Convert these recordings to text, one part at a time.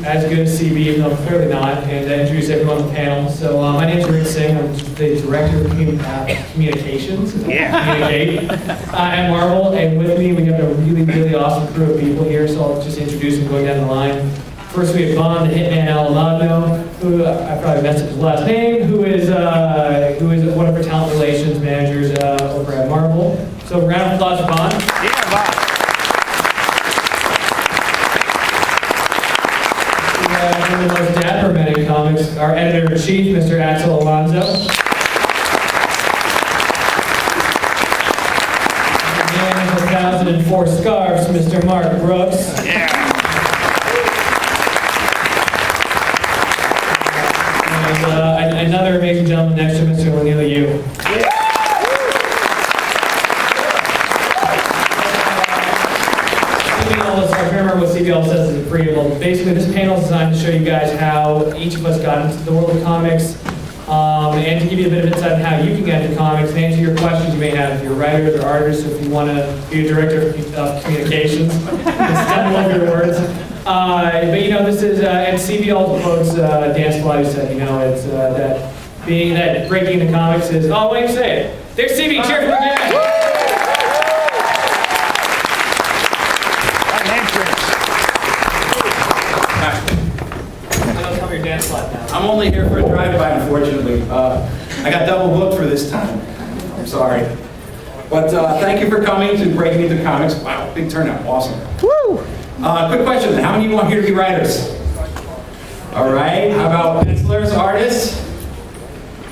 as good as CB, even though I'm clearly not, and introduce everyone on the panel. So my name is Rick Singh. I'm the Director of Communications. Communicate at Marvel, and with me we have a really, really awesome crew of people here, so I'll just introduce them going down the line. First we have Bond, the Hitman Alamagno, who I probably messed up his last name, who is one of our talent relations managers over at Marvel. So round of applause for Bond. Yeah, Bond. One of the most dapper men in comics, our editor-in-chief, Mr. Axel Alonso. The man with 1,004 scarves, Mr. Mark Brooks. Yeah. And another amazing gentleman next to Mr. Leinil Yu. Remember what CBL says is a preamble. Basically, this panel is designed to show you guys how each of us got into the world of comics, and to give you a bit of insight on how you can get into comics and answer your questions you may have if you're writers or artists, or if you want to be a director of communications. Stumble over your words. But you know, this is, and CBL quotes Dan Slide said, you know, it's that breaking into comics is, oh, wait, say it. There's CB, cheer for again. I'm only here for a drive-by, unfortunately. I got double booked for this time. I'm sorry. But thank you for coming to Breaking Into Comics. Wow, big turnout, awesome. Woo! Quick question, how many of you want here to be writers? All right, how about pencilers, artists?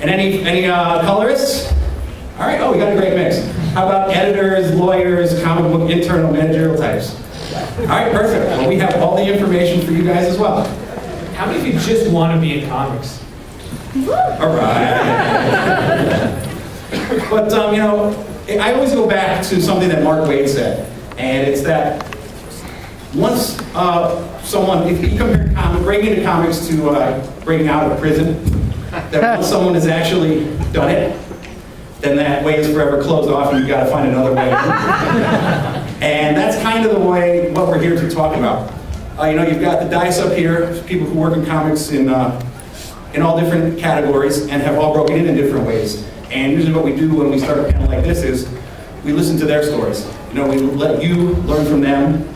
And any colorists? All right, oh, we got a great mix. How about editors, lawyers, comic book internal managerial types? All right, perfect. Well, we have all the information for you guys as well. How many of you just want to be in comics? All right. But, you know, I always go back to something that Mark Waid said, and it's that once if you compare breaking into comics to breaking out of prison, that once someone has actually done it, then that way is forever closed off and you've got to find another way. And that's kind of the way, what we're here to talk about. You know, you've got the dice up here, people who work in comics in all different categories and have all broken in different ways. And usually what we do when we start a panel like this is we listen to their stories. You know, we let you learn from them,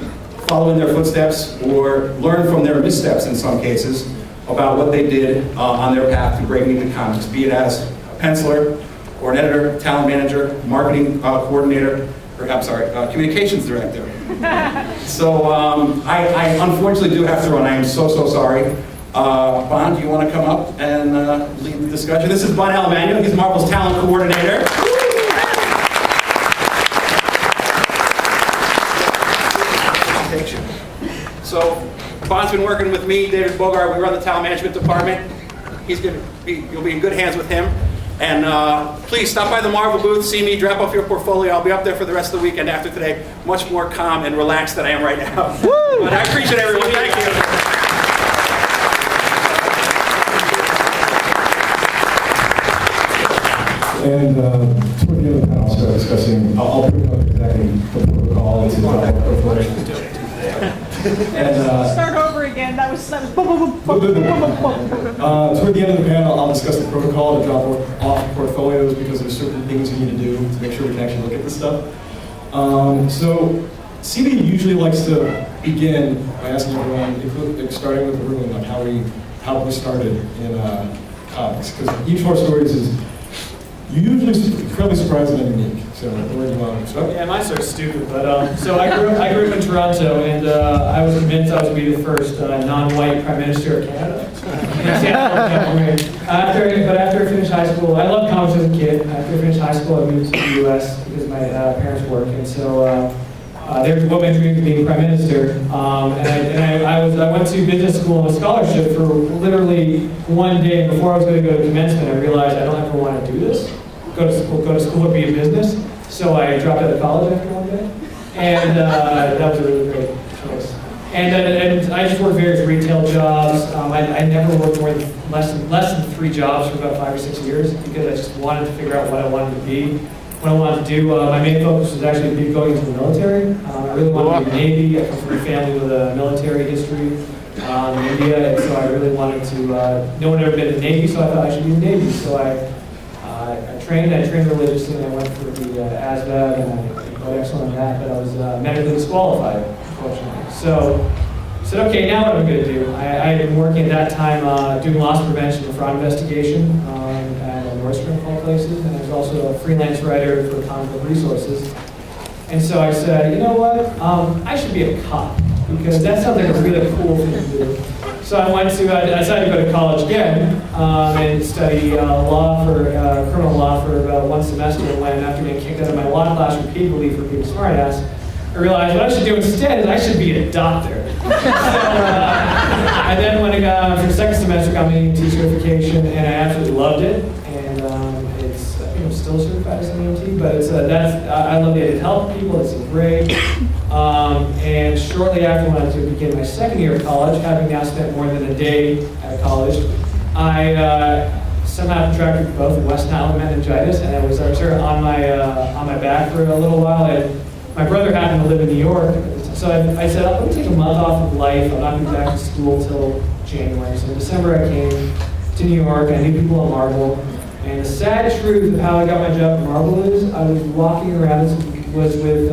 follow in their footsteps, or learn from their missteps in some cases about what they did on their path to breaking into comics, be it as a penciler, or an editor, talent manager, marketing coordinator, or I'm sorry, communications director. So I unfortunately do have to run. I am so sorry. Bond, do you want to come up and lead the discussion? This is Bond Alamagno. He's Marvel's talent coordinator. So Bond's been working with me, David Bogart. We run the talent management department. You'll be in good hands with him. And please stop by the Marvel booth, see me, drop off your portfolio. I'll be up there for the rest of the weekend after today, much more calm and relaxed than I am right now. Woo! But I appreciate everyone. Thank you. And toward the other panel, so discussing, I'll pick up exactly the protocol. This is Start over again. That was toward the end of the panel, I'll discuss the protocol to drop off portfolios because there's certain things you need to do to make sure we can actually look at this stuff. So CB usually likes to begin by asking everyone, starting with the room, like how we started in comics, because each of our stories is usually incredibly surprising and unique. So where do you want to start? Yeah, mine starts stupid, but so I grew up in Toronto, and I was convinced I was going to be the first non-white Prime Minister of Canada. After I finished high school, I loved comics as a kid. After I finished high school, I moved to the U.S. because my parents work, and so they were what my dream of being Prime Minister. And I went to business school on a scholarship for literally one day before I was going to go to commencement. I realized I don't ever want to do this. Go to school or be in business. So I dropped out of college after one day, and that was a really great choice. And I just worked various retail jobs. I never worked more than less than 3 jobs for about 5 or 6 years because I just wanted to figure out what I wanted to be, what I wanted to do. My main focus was actually going into the military. I really wanted to be in the Navy. I come from a family with a military history. in India, and so I really wanted to, no one had ever been in the Navy, so I thought I should be in the Navy. So I trained religiously, and I went for the ASVAB, and I did quite excellent at that, but I was medically disqualified, unfortunately. So I said, okay, now what am I going to do? I had been working at that time doing loss prevention and fraud investigation at Nordstrom of all places, and I was also a freelance writer for Conflict Resources. And so I said, you know what, I should be a cop, because that sounds like a really cool thing to do. So I decided to go to college again and study law for criminal law for about one semester. When after getting kicked out of my law class repeatedly for being a smartass, I realized what I should do instead is I should be a doctor. So, I then went for the second semester, got my EMT certification, and I absolutely loved it. And it's I'm still certified as an EMT, but it's I love it. It helped people. It's great. And shortly after, when I was to begin my second year of college, having now spent more than a day at college, I somehow contracted both West Nile meningitis, and I was sort of on my back for a little while. My brother happened to live in New York, so I said, let me take a month off of life. I'm not going to be back to school till January. So in December, I came to New York. I knew people at Marvel. And the sad truth of how I got my job at Marvel is I was walking around, was with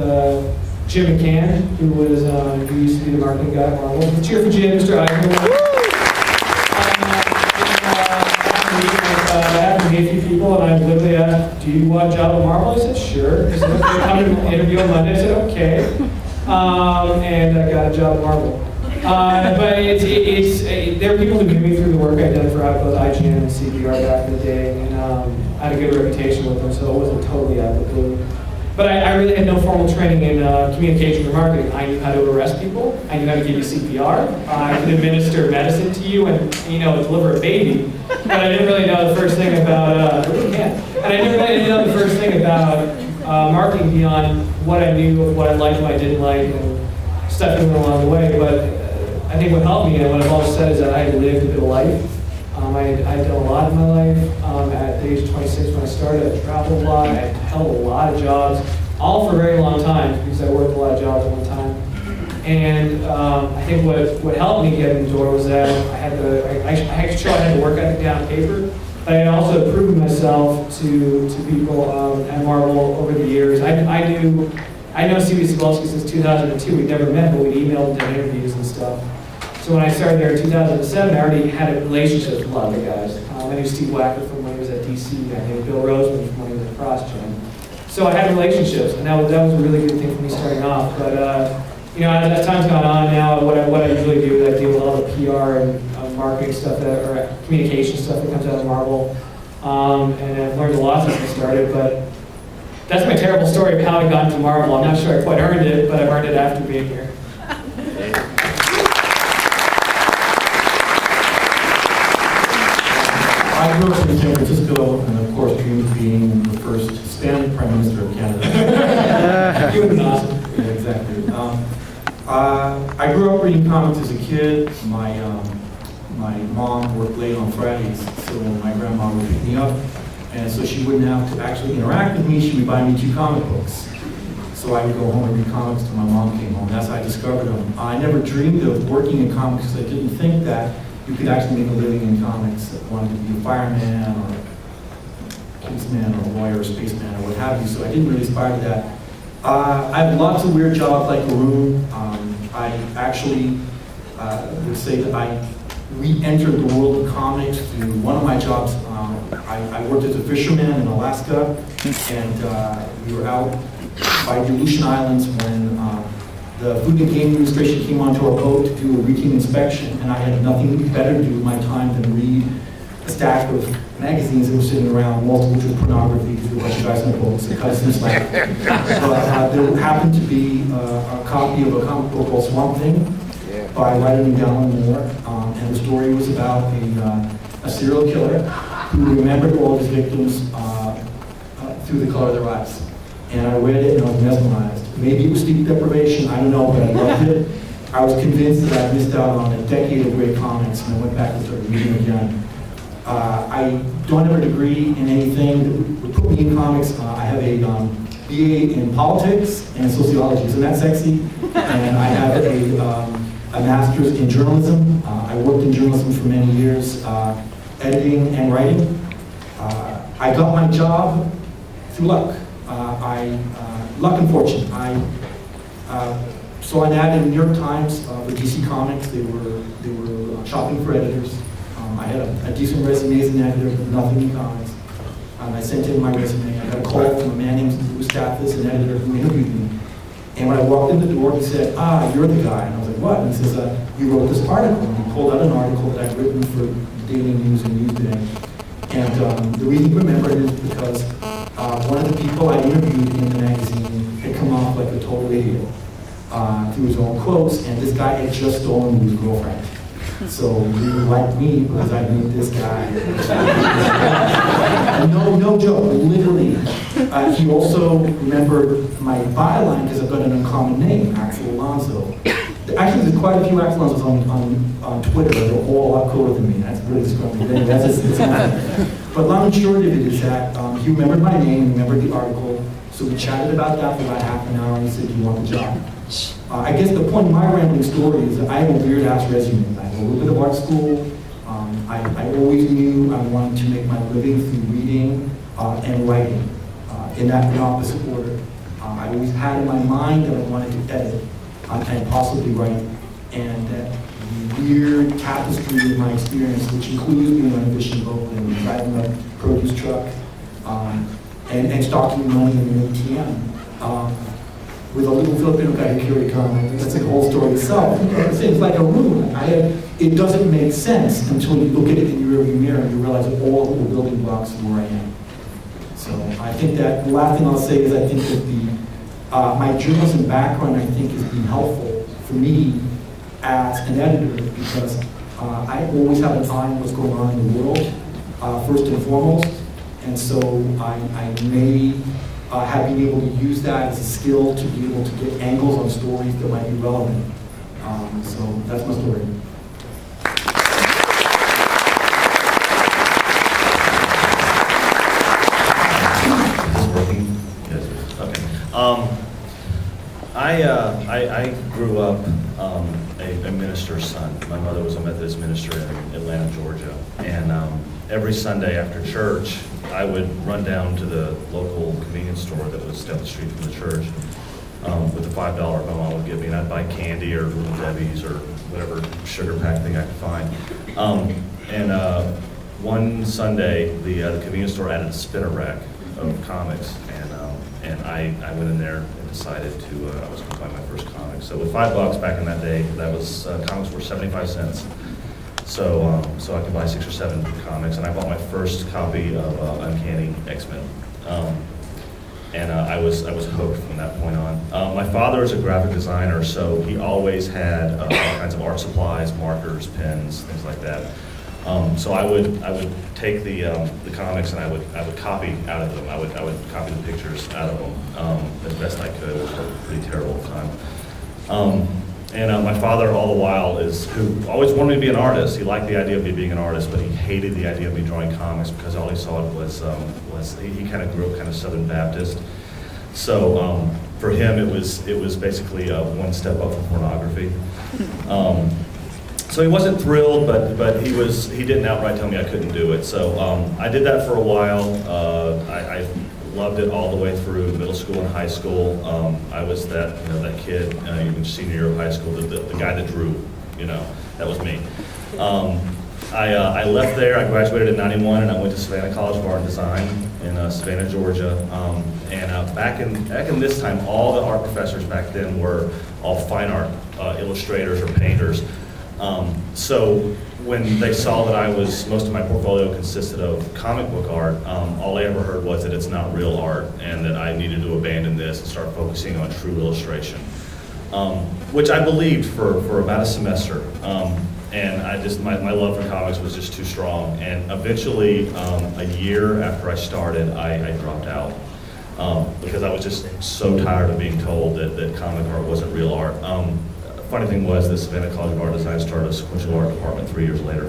Jim McCann, who used to be the marketing guy at Marvel. Cheer for Jim, Mr. Eisenberg. I happened to meet a few people, and I literally asked, do you want a job at Marvel? I said, sure. He said, okay, come to interview on Monday. I said, okay. And I got a job at Marvel. But there are people who knew me through the work I'd done for both IGN and CBR back in the day, and I had a good reputation with them, so it wasn't totally out of the blue. But I really had no formal training in communication or marketing. I knew how to arrest people. I knew how to give you CPR. I could administer medicine to you and deliver a baby. But I didn't really know the first thing about. And I didn't really know the first thing about marketing beyond what I knew of what I liked, what I didn't like, and stuff that went along the way. But I think what helped me and what I've always said is that I had lived a bit of life. I done a lot in my life. At the age of 26 when I started, I traveled a lot. I held a lot of jobs, all for a very long time, because I worked a lot of jobs at one time. And I think what helped me get in the door was that I had to show I had the work ethic down on paper, but I had also proven myself to people at Marvel over the years. I know Cebulski since 2002. We'd never met, but we'd emailed and done interviews and stuff. So when I started there in 2007, I already had a relationship with a lot of the guys. I knew Steve Wacker from when he was at DC. I knew Bill Roseman from when he was at CrossGen. So I had relationships, and that was a really good thing for me starting off. But as time's gone on now, what I usually do is I deal with all the PR and marketing stuff or communication stuff that comes out of Marvel. And I've learned a lot since I started. But that's my terrible story of how I got into Marvel. I'm not sure I quite earned it, but I've earned it after being here. I grew up in San Francisco, and of course dreamed of being the first Hispanic Prime Minister of Canada. You would be awesome. Yeah, exactly. I grew up reading comics as a kid. My mom worked late on Fridays, so my grandma would pick me up, and so she wouldn't have to actually interact with me. She would buy me 2 comic books. So I would go home and read comics till my mom came home. That's how I discovered them. I never dreamed of working in comics because I didn't think that you could actually make a living in comics. I wanted to be a fireman or a policeman or a lawyer or a spaceman or what have you, so I didn't really aspire to that. I have lots of weird jobs like Arun. I actually would say that I re-entered the world of comics through one of my jobs. I worked as a fisherman in Alaska, and we were out by the Aleutian Islands when the Food and Game Administration came onto our boat to do a routine inspection, and I had nothing better to do with my time than read a stack of magazines that were sitting around, multiple with pornography, because there were a bunch of guys on the boats that cousins like. But there happened to be a copy of a comic book called Swamp Thing by writer named Alan Moore, and the story was about a serial killer who remembered all of his victims through the color of their eyes. And I read it and I was mesmerized. Maybe it was sleep deprivation, I don't know, but I loved it. I was convinced that I missed out on a decade of great comics, and I went back and started reading again. I don't have a degree in anything that would put me in comics. I have a BA in politics and sociology. Isn't that sexy? And I have a master's in journalism. I worked in journalism for many years, editing and writing. I got my job through luck. Luck and fortune. I saw an ad in the New York Times for DC Comics. They were shopping for editors. I had a decent resume as an editor, but nothing in comics. I sent in my resume. I got a call from a man named Louis Stathis, an editor who interviewed me. And when I walked in the door, he said, you're the guy. And I was like, what? And he says, you wrote this article. And he pulled out an article that I'd written for Daily News and Newsday. And the reason he remembered it is because one of the people I interviewed in the magazine had come off like a total idiot through his own quotes, and this guy had just stolen his girlfriend. So he liked me because I knew this guy. No joke, literally. He also remembered my byline because I've got an uncommon name, Axel Alonso. Actually, there's quite a few Axel Alonsos on Twitter. They're all a lot cooler than me. That's really disgruntled. Anyway, but long and short of it is that he remembered my name, remembered the article, so we chatted about that for about half an hour, and he said, do you want the job? I guess the point of my rambling story is that I have a weird-ass resume. I have a little bit of art school. I always knew I wanted to make my living through reading and writing in that opposite order. I always had in my mind that I wanted to edit and possibly write, and that weird tapestry of my experience, which includes being on a fishing boat and driving a produce truck and stocking money in an ATM. With a little Filipino guy who carried comics. That's like a whole story itself. It's like a room. It doesn't make sense until you look at it in your rearview mirror and you realize that all of the building blocks of where I am. So I think that the last thing I'll say is I think that my journalism background I think has been helpful for me as an editor because I always have an eye on what's going on in the world, first and foremost. And so I may have been able to use that as a skill to be able to get angles on stories that might be relevant. So that's my story. Is this working? Yes. Okay. I grew up a minister's son. My mother was a Methodist minister in Atlanta, Georgia, and every Sunday after church, I would run down to the local convenience store that was down the street from the church with the $5 my mom would give me, and I'd buy candy or Little Debbie's or whatever sugar pack thing I could find. One Sunday, the convenience store added a spinner rack of comics, and I went in there and decided I was going to buy my first comic. So with $5 back in that day, that was comics were 75 cents. So I could buy 6 or 7 comics, and I bought my first copy of Uncanny X-Men, and I was hooked from that point on. My father is a graphic designer, so he always had all kinds of art supplies, markers, pens, things like that. So I would take the comics and I would copy out of them. I would copy the pictures out of them as best I could. It was a pretty terrible time. And my father, all the while, who always wanted me to be an artist. He liked the idea of me being an artist, but he hated the idea of me drawing comics because all he saw was he kind of grew up kind of Southern Baptist. So for him, it was basically one step up from pornography. So he wasn't thrilled, but he didn't outright tell me I couldn't do it. So I did that for a while. I loved it all the way through middle school and high school. I was that kid, even senior year of high school, the guy that drew, that was me. I left there. I graduated in '91, and I went to Savannah College of Art and Design in Savannah, Georgia. And back in this time, all the art professors back then were all fine art illustrators or painters. So when they saw that most of my portfolio consisted of comic book art, all I ever heard was that it's not real art and that I needed to abandon this and start focusing on true illustration, which I believed for about a semester. And my love for comics was just too strong. And eventually, a year after I started, I dropped out because I was just so tired of being told that comic art wasn't real art. Funny thing was, the Savannah College of Art and Design started a sequential art department 3 years later.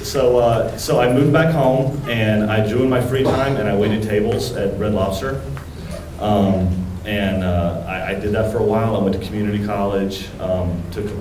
So I moved back home, and I drew in my free time, and I waited tables at Red Lobster. I I did that for a while. I went to community college, took about